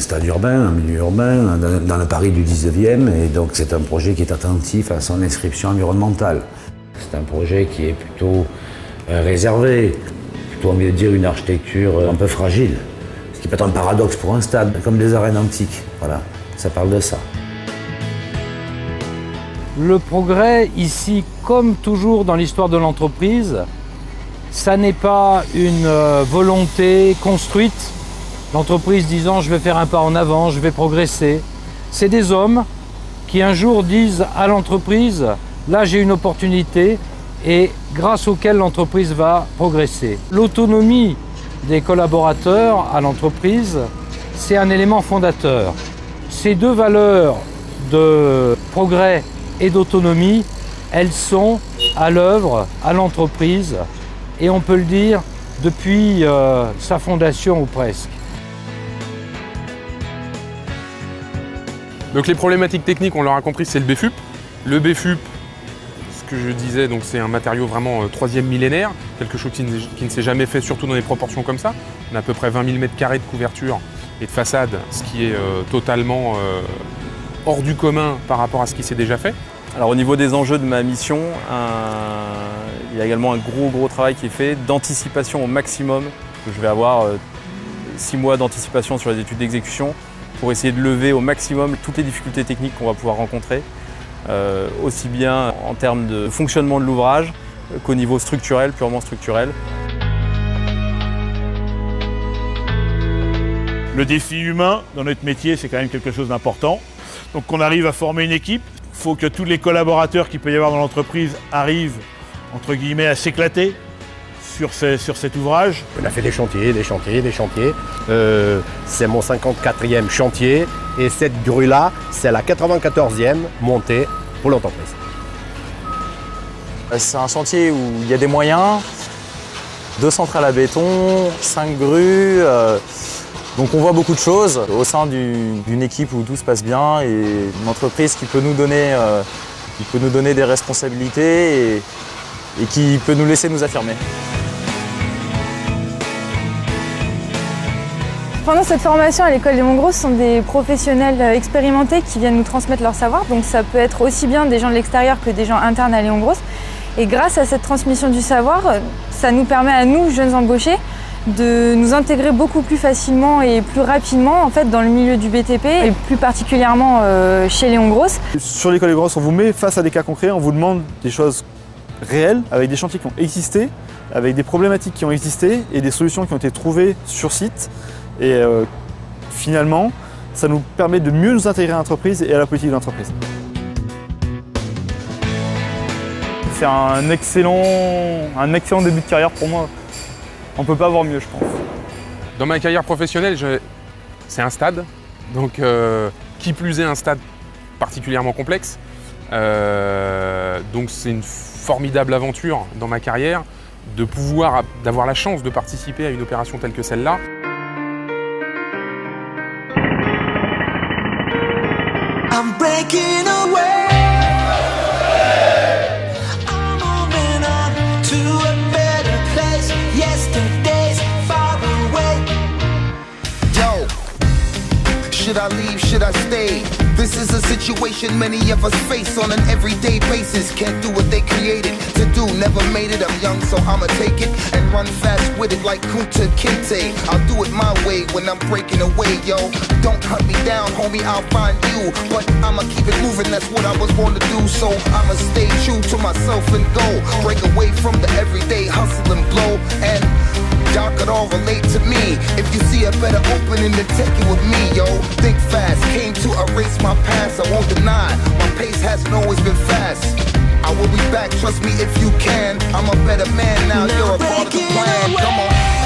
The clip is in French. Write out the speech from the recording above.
stade urbain, un milieu urbain, dans le Paris du 19e, et donc c'est un projet qui est attentif à son inscription environnementale. C'est un projet qui est plutôt réservé, plutôt envie de dire une architecture un peu fragile, ce qui peut être un paradoxe pour un stade, comme des arènes antiques. Voilà, ça parle de ça. Le progrès, ici, comme toujours dans l'histoire de l'entreprise, ça n'est pas une volonté construite, l'entreprise disant « je vais faire un pas en avant, je vais progresser ». C'est des hommes qui un jour disent à l'entreprise « là j'ai une opportunité » et grâce auquel l'entreprise va progresser. L'autonomie des collaborateurs à l'entreprise, c'est un élément fondateur. Ces deux valeurs de progrès et d'autonomie, elles sont à l'œuvre à l'entreprise et on peut le dire depuis sa fondation ou presque. Donc les problématiques techniques, on l'aura compris, c'est le BFUP. Le BFUP, ce que je disais, donc c'est un matériau vraiment troisième millénaire, quelque chose qui ne s'est jamais fait, surtout dans des proportions comme ça. On a à peu près 20 000 m² de couverture et de façade, ce qui est totalement hors du commun par rapport à ce qui s'est déjà fait. Alors au niveau des enjeux de ma mission, il y a également un gros travail qui est fait d'anticipation au maximum. Je vais avoir 6 mois d'anticipation sur les études d'exécution pour essayer de lever au maximum toutes les difficultés techniques qu'on va pouvoir rencontrer, aussi bien en termes de fonctionnement de l'ouvrage qu'au niveau structurel, purement structurel. Le défi humain dans notre métier, c'est quand même quelque chose d'important. Donc qu'on arrive à former une équipe, il faut que tous les collaborateurs qu'il peut y avoir dans l'entreprise arrivent, entre guillemets, à s'éclater sur cet ouvrage. On a fait des chantiers. C'est mon 54e chantier et cette grue-là, c'est la 94e montée pour l'entreprise. C'est un chantier où il y a des moyens, 2 centrales à béton, 5 grues. Donc on voit beaucoup de choses au sein d'une équipe où tout se passe bien et une entreprise qui peut nous donner des responsabilités et qui peut nous laisser nous affirmer. Pendant cette formation à l'école des Montgros, ce sont des professionnels expérimentés qui viennent nous transmettre leur savoir. Donc ça peut être aussi bien des gens de l'extérieur que des gens internes à Léon Gross. Et grâce à cette transmission du savoir, ça nous permet à nous, jeunes embauchés, de nous intégrer beaucoup plus facilement et plus rapidement en fait, dans le milieu du BTP et plus particulièrement chez Léon Gross. Sur l'école des Gross, on vous met face à des cas concrets, on vous demande des choses réelles avec des chantiers qui ont existé, avec des problématiques qui ont existé et des solutions qui ont été trouvées sur site. Et finalement, ça nous permet de mieux nous intégrer à l'entreprise et à la politique de l'entreprise. C'est un excellent début de carrière pour moi. On ne peut pas avoir mieux, je pense. Dans ma carrière professionnelle, c'est un stade, donc qui plus est un stade particulièrement complexe. Donc c'est une formidable aventure dans ma carrière d'avoir la chance de participer à une opération telle que celle-là. I'm breaking away. I'm moving on to a better place. Yesterday's far away. Yo, should I leave? Should I stay? This is a situation many of us face on an everyday basis. Can't do what they created to do, never made it. I'm young, so I'ma take it and run fast with it like Kunta Kinte. I'll do it my way when I'm breaking away, yo. Don't hunt me down, homie, I'll find you. But I'ma keep it moving, that's what I was born to do. So I'ma stay true to myself and go. Break away from the everyday hustle and blow. And y'all could all relate to me. If you see a better opening, then take it with me, yo. Think fast, came to erase my past, I won't deny. My pace hasn't always been fast. I will be back, trust me if you can. I'm a better man now, you're a part of the plan. Come on.